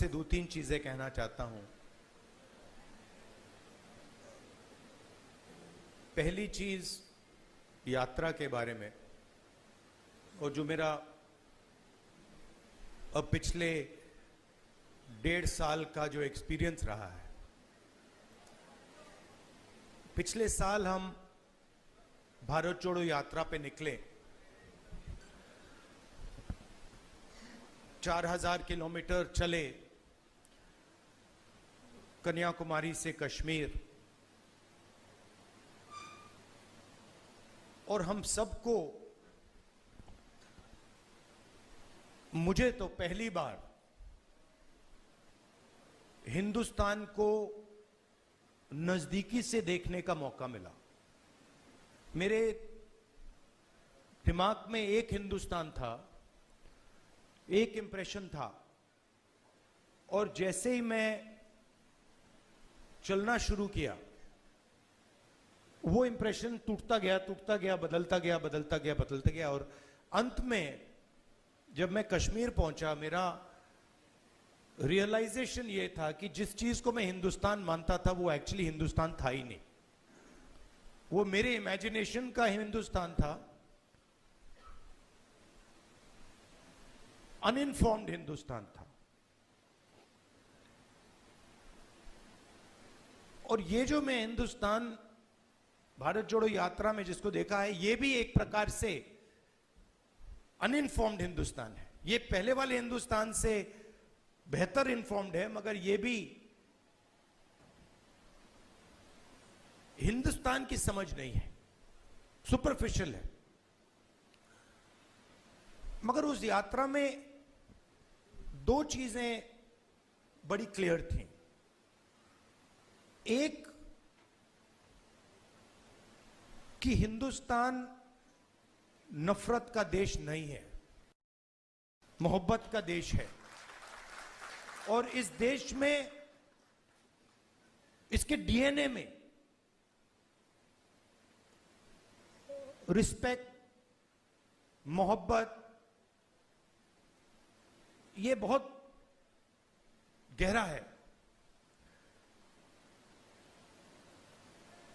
आपसे दो तीन चीजें कहना चाहता हूं। पहली चीज यात्रा के बारे में, और जो मेरा अब पिछले 1.5 साल का जो एक्सपीरियंस रहा है। पिछले साल हम भारत जोड़ो यात्रा पे निकले। 4000 किलोमीटर चले, कन्याकुमारी से कश्मीर। और हम सबको, मुझे तो पहली बार हिंदुस्तान को नजदीकी से देखने का मौका मिला। मेरे दिमाग में एक हिंदुस्तान था, एक इंप्रेशन था, और जैसे ही मैं चलना शुरू किया, वो इंप्रेशन टूटता गया, बदलता गया, और अंत में जब मैं कश्मीर पहुंचा, मेरा रियलाइजेशन ये था कि जिस चीज को मैं हिंदुस्तान मानता था वो एक्चुअली हिंदुस्तान था ही नहीं। वो मेरे इमेजिनेशन का हिंदुस्तान था, अनइन्फॉर्म्ड हिंदुस्तान था। और ये जो मैं हिंदुस्तान भारत जोड़ो यात्रा में जिसको देखा है, ये भी एक प्रकार से अनइन्फॉर्म्ड हिंदुस्तान है। ये पहले वाले हिंदुस्तान से बेहतर इन्फॉर्म्ड है, मगर ये भी हिंदुस्तान की समझ नहीं है, सुपरफिशियल है। मगर उस यात्रा में दो चीजें बड़ी क्लियर थी। एक कि हिंदुस्तान नफरत का देश नहीं है, मोहब्बत का देश है। और इस देश में, इसके डीएनए में रिस्पेक्ट, मोहब्बत, ये बहुत गहरा है।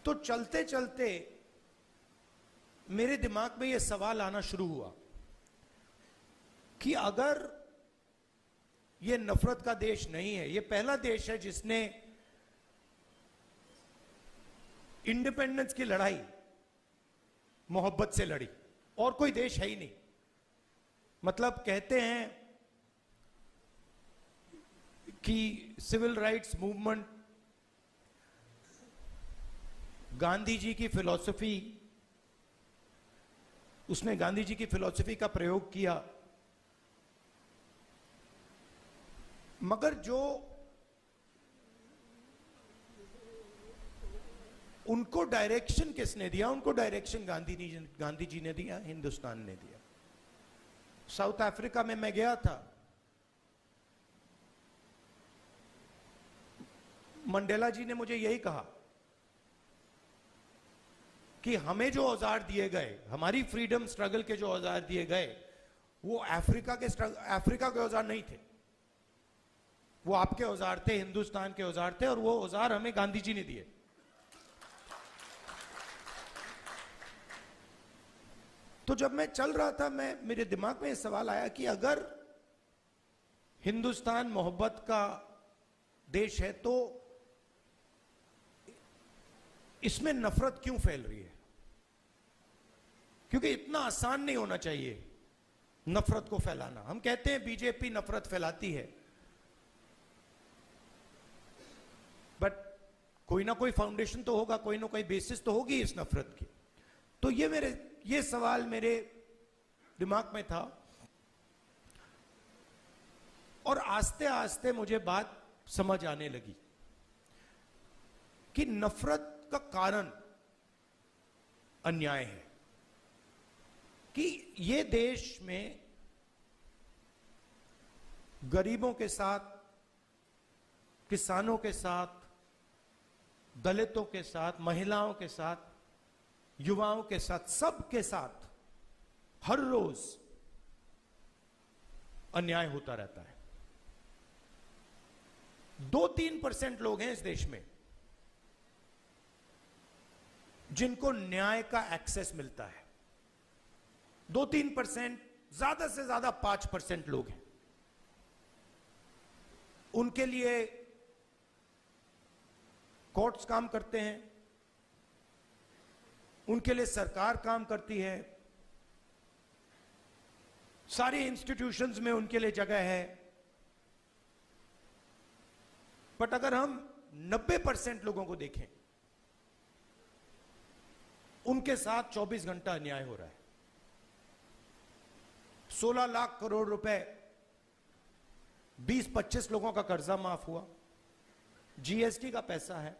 तो चलते चलते मेरे दिमाग में यह सवाल आना शुरू हुआ कि अगर यह नफरत का देश नहीं है, यह पहला देश है जिसने इंडिपेंडेंस की लड़ाई मोहब्बत से लड़ी, और कोई देश है ही नहीं। मतलब कहते हैं कि civil rights movement, Gandhi ji की फिलॉसफी, उसने गांधी जी की फिलॉसफी का प्रयोग किया, मगर जो उनको डायरेक्शन किसने दिया? उनको डायरेक्शन गांधी जी ने दिया, हिंदुस्तान ने दिया। साउथ अफ्रीका में मैं गया था, मंडेला जी ने मुझे यही कहा कि हमें जो औजार दिए गए, हमारी फ्रीडम स्ट्रगल के जो औजार दिए गए, वो अफ्रीका के औजार नहीं थे, वो आपके औजार थे, हिंदुस्तान के औजार थे, और वो औजार हमें गांधी जी ने दिए। तो जब मैं चल रहा था, मेरे दिमाग में यह सवाल आया कि अगर हिंदुस्तान मोहब्बत का देश है, तो इसमें नफरत क्यों फैल रही है? क्योंकि इतना आसान नहीं होना चाहिए नफरत को फैलाना। हम कहते हैं बीजेपी नफरत फैलाती है, बट कोई ना कोई फाउंडेशन तो होगा, कोई ना कोई बेसिस तो होगी इस नफरत की। तो ये सवाल मेरे दिमाग में था, और आस्ते आस्ते मुझे बात समझ आने लगी कि नफरत का कारण अन्याय है। कि ये देश में गरीबों के साथ, किसानों के साथ, दलितों के साथ, महिलाओं के साथ, युवाओं के साथ, सबके साथ हर रोज अन्याय होता रहता है। 2-3% लोग हैं इस देश में जिनको न्याय का एक्सेस मिलता है। 2-3%, ज्यादा से ज्यादा 5% लोग हैं। उनके लिए कोर्ट्स काम करते हैं, उनके लिए सरकार काम करती है, सारी इंस्टीट्यूशंस में उनके लिए जगह है। बट अगर हम 90% लोगों को देखें, उनके साथ 24 घंटा अन्याय हो रहा है। 16 लाख करोड़ रुपए 20-25 लोगों का कर्जा माफ हुआ। जीएसटी का पैसा है,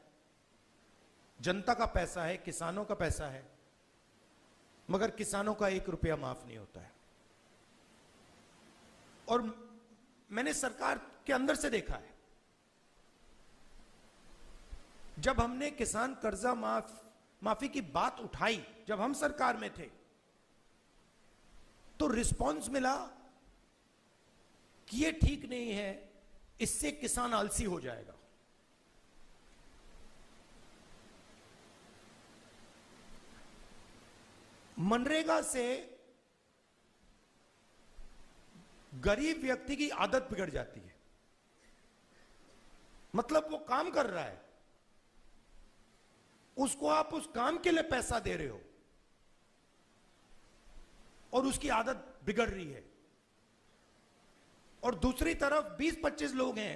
जनता का पैसा है, किसानों का पैसा है, मगर किसानों का 1 रुपया माफ नहीं होता है। और मैंने सरकार के अंदर से देखा है, जब हमने किसान कर्जा माफी की बात उठाई, जब हम सरकार में थे, तो रिस्पांस मिला कि ये ठीक नहीं है, इससे किसान आलसी हो जाएगा। मनरेगा से गरीब व्यक्ति की आदत बिगड़ जाती है। मतलब वो काम कर रहा है, उसको आप उस काम के लिए पैसा दे रहे हो और उसकी आदत बिगड़ रही है। और दूसरी तरफ 20-25 लोग हैं,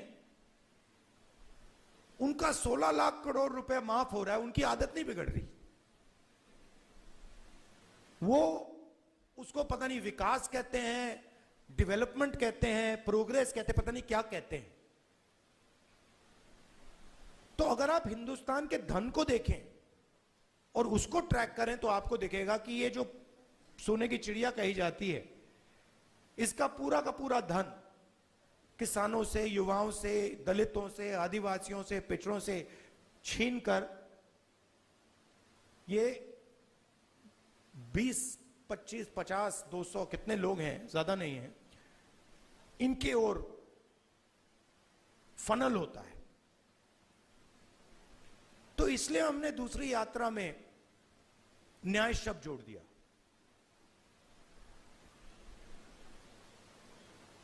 उनका 16 लाख करोड़ रुपए माफ हो रहा है, उनकी आदत नहीं बिगड़ रही। वो उसको पता नहीं विकास कहते हैं, डेवलपमेंट कहते हैं, प्रोग्रेस कहते हैं, पता नहीं क्या कहते हैं। तो अगर आप हिंदुस्तान के धन को देखें और उसको ट्रैक करें तो आपको दिखेगा कि ये जो सोने की चिड़िया कही जाती है, इसका पूरा का पूरा धन किसानों से, युवाओं से, दलितों से, आदिवासियों से, पिछड़ों से छीनकर ये 20, 25, 50, 200 कितने लोग हैं, ज्यादा नहीं है, इनके ओर फनल होता है। तो इसलिए हमने दूसरी यात्रा में न्याय शब्द जोड़ दिया।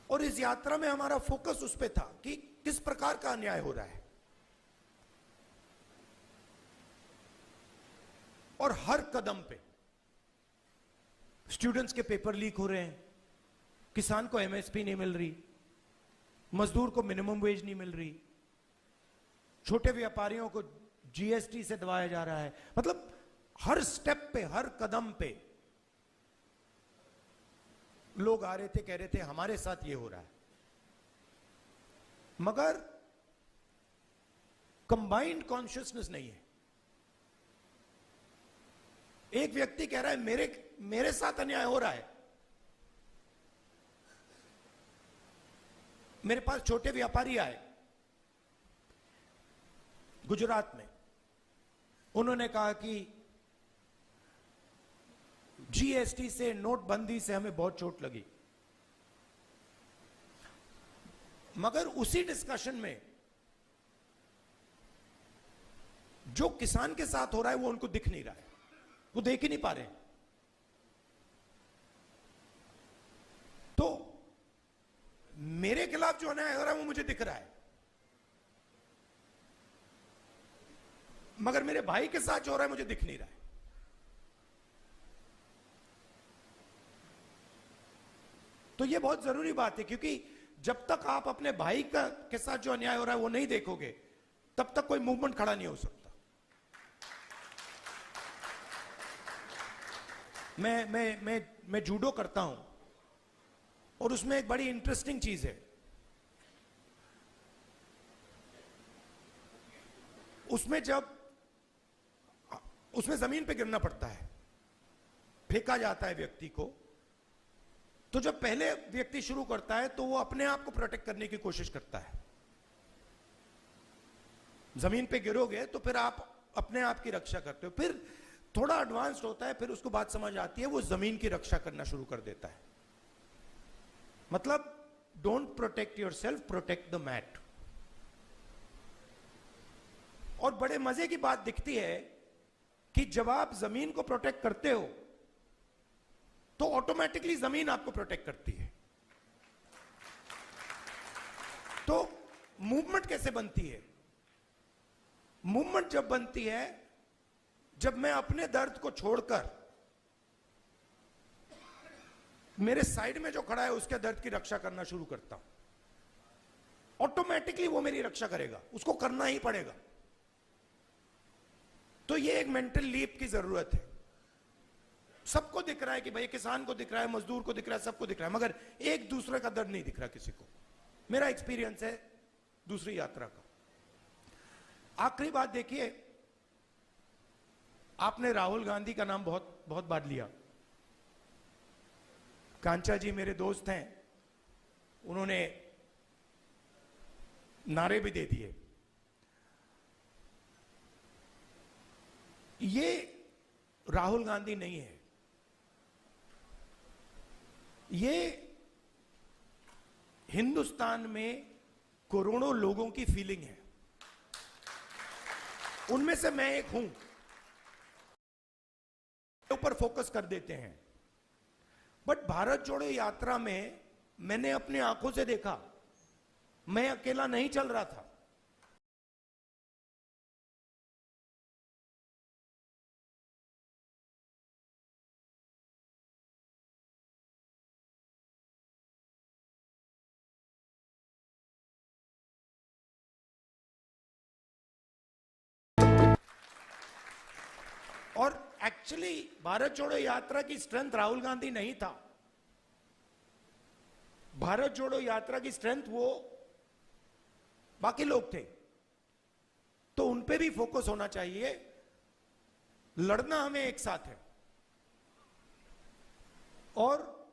और इस यात्रा में हमारा फोकस उस पे था कि किस प्रकार का अन्याय हो रहा है। और हर कदम पे स्टूडेंट्स के पेपर लीक हो रहे हैं, किसान को एमएसपी नहीं मिल रही, मजदूर को मिनिमम वेज नहीं मिल रही, छोटे व्यापारियों को जीएसटी से दबाया जा रहा है। मतलब हर स्टेप पे, हर कदम पे लोग आ रहे थे, कह रहे थे हमारे साथ ये हो रहा है। मगर कंबाइंड कॉन्शियसनेस नहीं है। एक व्यक्ति कह रहा है मेरे साथ अन्याय हो रहा है। मेरे पास छोटे व्यापारी आए गुजरात में, उन्होंने कहा कि जीएसटी से, नोटबंदी से हमें बहुत चोट लगी। मगर उसी डिस्कशन में जो किसान के साथ हो रहा है वो उनको दिख नहीं रहा है, वो देख ही नहीं पा रहे हैं। तो मेरे खिलाफ जो अन्याय हो रहा है वो मुझे दिख रहा है, मगर मेरे भाई के साथ जो हो रहा है मुझे दिख नहीं रहा है। तो ये बहुत जरूरी बात है, क्योंकि जब तक आप अपने भाई के साथ जो अन्याय हो रहा है वो नहीं देखोगे, तब तक कोई मूवमेंट खड़ा नहीं हो सकता। मैं जूडो करता हूं और उसमें एक बड़ी इंटरेस्टिंग चीज है। उसमें जमीन पे गिरना पड़ता है, फेंका जाता है व्यक्ति को। तो जब पहले व्यक्ति शुरू करता है तो वो अपने आप को प्रोटेक्ट करने की कोशिश करता है। जमीन पे गिरोगे तो फिर आप अपने आप की रक्षा करते हो। फिर थोड़ा एडवांस्ड होता है, फिर उसको बात समझ आती है, वो जमीन की रक्षा करना शुरू कर देता है। मतलब don't protect yourself, protect the mat. और बड़े मजे की बात दिखती है कि जब आप जमीन को प्रोटेक्ट करते हो तो ऑटोमेटिकली जमीन आपको प्रोटेक्ट करती है। तो मूवमेंट कैसे बनती है? मूवमेंट जब बनती है जब मैं अपने दर्द को छोड़कर मेरे साइड में जो खड़ा है उसके दर्द की रक्षा करना शुरू करता हूं, ऑटोमेटिकली वो मेरी रक्षा करेगा, उसको करना ही पड़ेगा। तो ये एक मेंटल लीप की जरूरत है। सबको दिख रहा है कि भाई किसान को दिख रहा है, मजदूर को दिख रहा है, सबको दिख रहा है, मगर एक दूसरे का दर्द नहीं दिख रहा किसी को। मेरा एक्सपीरियंस है दूसरी यात्रा का। आखिरी बात देखिए, आपने राहुल गांधी का नाम बहुत बहुत बार लिया। कांचा जी मेरे दोस्त हैं, उन्होंने नारे भी दे दिए। ये राहुल गांधी नहीं है, ये हिंदुस्तान में करोड़ों लोगों की फीलिंग है। उनमें से मैं एक हूं। ऊपर फोकस कर देते हैं, बट भारत जोड़ो यात्रा में मैंने अपनी आंखों से देखा, मैं अकेला नहीं चल रहा था। और एक्चुअली भारत जोड़ो यात्रा की स्ट्रेंथ राहुल गांधी नहीं था। भारत जोड़ो यात्रा की स्ट्रेंथ वो बाकी लोग थे। तो उन पे भी फोकस होना चाहिए। लड़ना हमें एक साथ है, और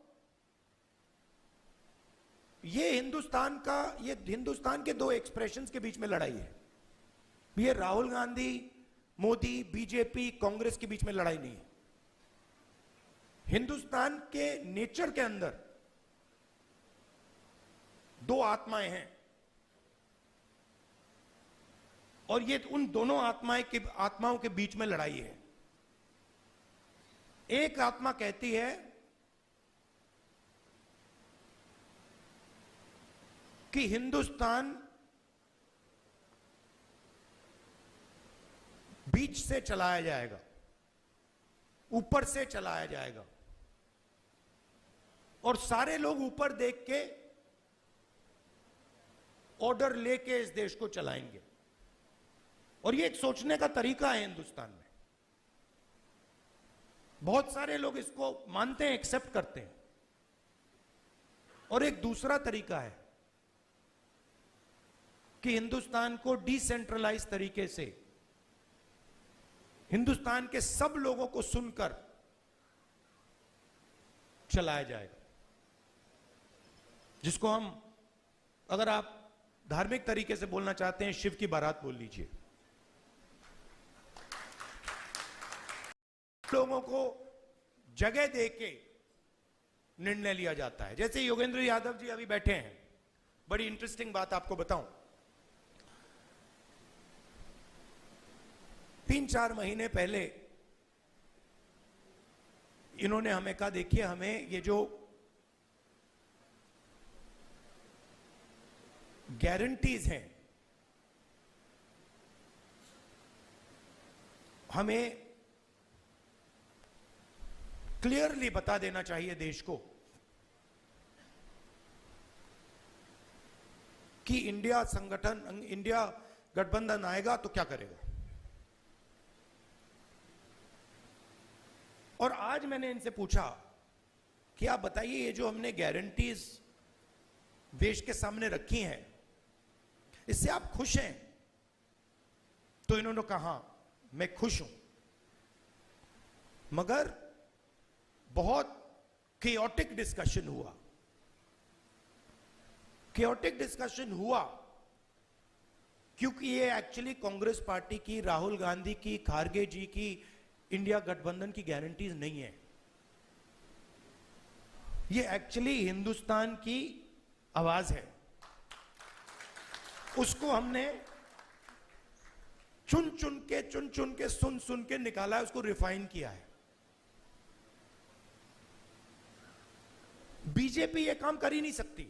ये हिंदुस्तान के दो एक्सप्रेशंस के बीच में लड़ाई है। ये राहुल गांधी, मोदी, बीजेपी, कांग्रेस के बीच में लड़ाई नहीं है। हिंदुस्तान के नेचर के अंदर दो आत्माएं हैं, और ये उन दोनों आत्माओं के बीच में लड़ाई है। एक आत्मा कहती है कि हिंदुस्तान बीच से चलाया जाएगा, ऊपर से चलाया जाएगा, और सारे लोग ऊपर देख के ऑर्डर लेके इस देश को चलाएंगे। और ये एक सोचने का तरीका है हिंदुस्तान में। बहुत सारे लोग इसको मानते हैं, एक्सेप्ट करते हैं। और एक दूसरा तरीका है कि हिंदुस्तान को डिसेंट्रलाइज तरीके से हिंदुस्तान के सब लोगों को सुनकर चलाया जाएगा, जिसको हम, अगर आप धार्मिक तरीके से बोलना चाहते हैं, शिव की बारात बोल लीजिए। लोगों को जगह देके निर्णय लिया जाता है। जैसे योगेंद्र यादव जी अभी बैठे हैं, बड़ी इंटरेस्टिंग बात आपको बताऊं। 3-4 महीने पहले इन्होंने हमें कहा, देखिए हमें ये जो गारंटीज हैं, हमें क्लियरली बता देना चाहिए देश को कि इंडिया गठबंधन आएगा तो क्या करेगा। और आज मैंने इनसे पूछा कि आप बताइए, ये जो हमने गारंटीज देश के सामने रखी हैं, इससे आप खुश हैं? तो इन्होंने कहा मैं खुश हूं, मगर बहुत केओटिक डिस्कशन हुआ। केओटिक डिस्कशन हुआ क्योंकि ये एक्चुअली कांग्रेस पार्टी की, राहुल गांधी की, खारगे जी की इंडिया गठबंधन की गारंटीज नहीं है। ये एक्चुअली हिंदुस्तान की आवाज है। उसको हमने चुन चुन के सुन के निकाला है, उसको रिफाइन किया है। बीजेपी ये काम कर ही नहीं सकती,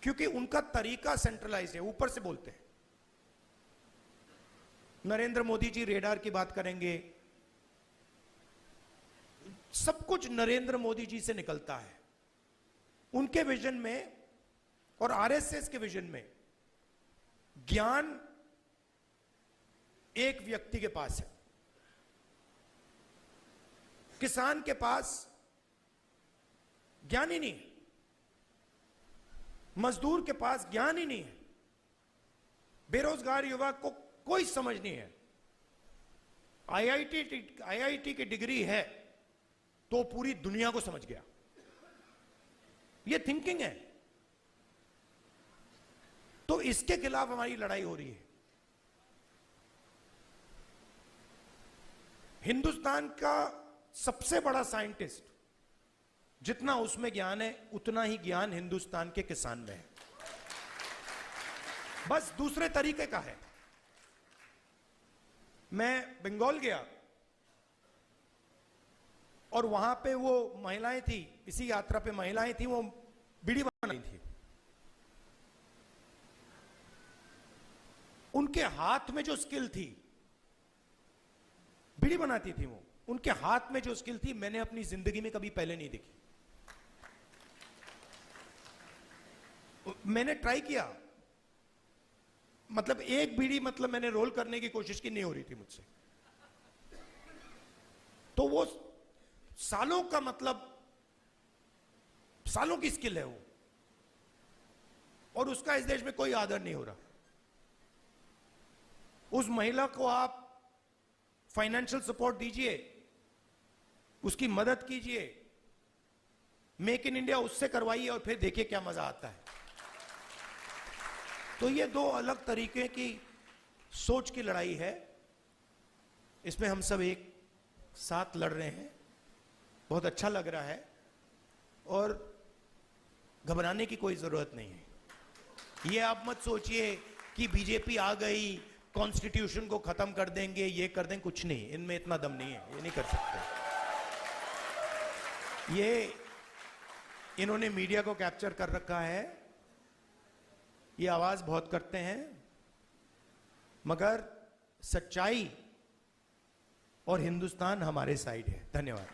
क्योंकि उनका तरीका सेंट्रलाइज है, ऊपर से बोलते हैं। नरेंद्र मोदी जी रेडार की बात करेंगे, सब कुछ नरेंद्र मोदी जी से निकलता है। उनके विजन में और आरएसएस के विजन में ज्ञान एक व्यक्ति के पास है, किसान के पास ज्ञान ही नहीं है, मजदूर के पास ज्ञान ही नहीं है, बेरोजगार युवा को कोई समझ नहीं है। आईआईटी की डिग्री है तो पूरी दुनिया को समझ गया, ये थिंकिंग है। तो इसके खिलाफ हमारी लड़ाई हो रही है। हिंदुस्तान का सबसे बड़ा साइंटिस्ट, जितना उसमें ज्ञान है उतना ही ज्ञान हिंदुस्तान के किसान में है, बस दूसरे तरीके का है। मैं बंगाल गया और वहां पे वो महिलाएं थी, इसी यात्रा पे महिलाएं थी, वो बीड़ी बना रही थी। उनके हाथ में जो स्किल थी, बीड़ी बनाती थी वो, उनके हाथ में जो स्किल थी मैंने अपनी जिंदगी में कभी पहले नहीं देखी। मैंने ट्राई किया, मतलब एक बीड़ी मतलब मैंने रोल करने की कोशिश की, नहीं हो रही थी मुझसे। तो वो सालों का, मतलब सालों की स्किल है वो, और उसका इस देश में कोई आदर नहीं हो रहा। उस महिला को आप फाइनेंशियल सपोर्ट दीजिए, उसकी मदद कीजिए, मेक इन इंडिया उससे करवाइए और फिर देखिए क्या मजा आता है। तो ये दो अलग तरीके की सोच की लड़ाई है, इसमें हम सब एक साथ लड़ रहे हैं। बहुत अच्छा लग रहा है और घबराने की कोई जरूरत नहीं है। ये आप मत सोचिए कि बीजेपी आ गई, कॉन्स्टिट्यूशन को खत्म कर देंगे, ये कर देंगे, कुछ नहीं, इनमें इतना दम नहीं है, ये नहीं कर सकते। ये इन्होंने मीडिया को कैप्चर कर रखा है, ये आवाज बहुत करते हैं, मगर सच्चाई और हिंदुस्तान हमारे साइड है। धन्यवाद।